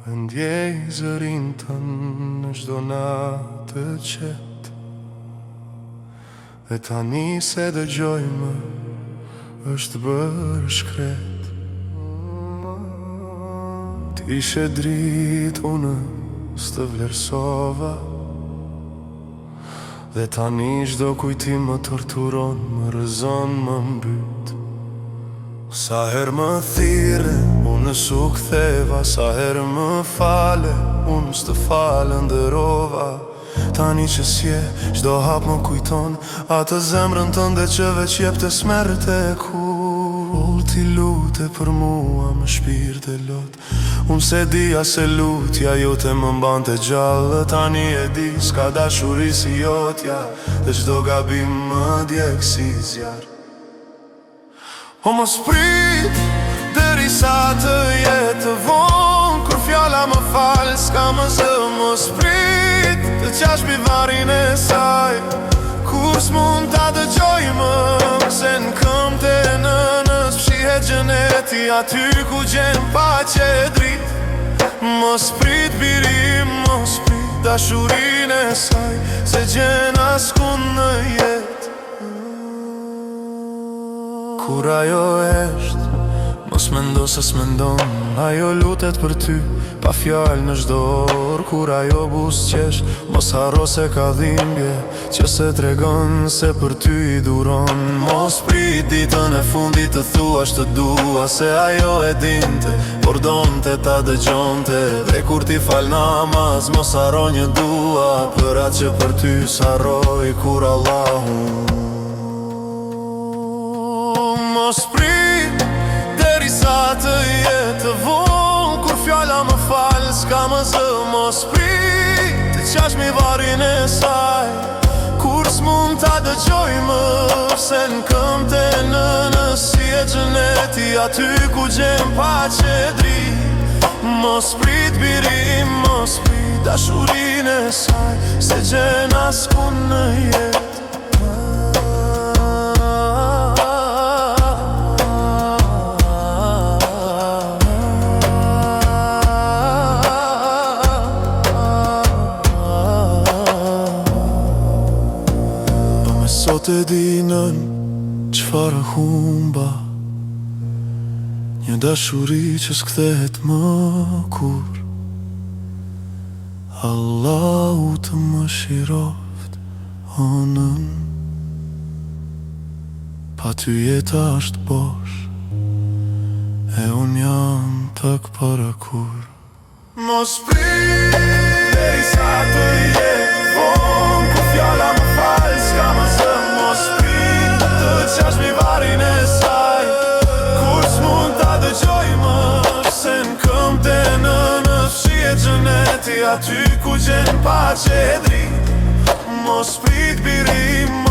Ndjej zërin tënë në çdo natë të qetë, e tani se dëgjoj më është bërë shkret. T'ishe dritë unë s'të vlerësova, dhe tani çdo kujtim më torturon, më rëzon, më mbyt. Sa herë më thirre, unë s'u ktheva, sa herë më fale, unë s'të falë ndërova. Tani që s'je, çdo hap më kujton atë zemrën tënde që veç jep të smerte kur ti lute për mua me shpirt e lot. Unë se dija se lutja jote më mbante gjallë, tani e di s'ka dashuri si jotja, dhe çdo gabim më djeg si zjarr. O mos prit, derisa të jetë vonë, kur fjalla më falë s'ka më zë. Mos prit, të qash pi varin e saj, kur s'mund ta dëgjoj më, se në këmbë të nënës fshihet xheneti, aty ku gjen paqe drit. Mos prit birim, mos prit dashurin e saj, se gjen askund në jetë. Kur ajo esht, mos mendo se s'mendon, ajo lutet për ty, pa fjallë në çdo orë. Kur ajo buzëqesh, mos harro se ka dhimbje, që se tregon se për ty i duron. Mos prit ditën e fundit të thuash të dua, se ajo e dinte, por donte ta dëgjonte. Dhe kur ti fal namaz, mos harro një dua, për atë që për ty s'harroj kur Allahu. Mos prit, derisa të jetë vonë, kur fjalla më falë s'ka më zë. Mos prit, të qash mi varin e saj, kur s'mund ta dëgjoj më, se në këmbë të nënës si e xheneti, aty ku gjen paqe drit. Mos prit birim, mos prit dashurin e saj, se gjen askund në jetë. Sot e dinën qfarë humba, një dashuri që s'kthehet më kur. Allahu të më shiroft onën, pa ty jeta është bosh, e unë jam tak para kur. Mos prit, derisa të jetë vonë, kur fjalla më falë s'ka më zë. Mos prit, të qash mi varin e saj, kur s'mund ta dëgjoj më, se në këmbë të nënës fshihet xheneti, aty ku gjen paqe drit. Mos prit birim,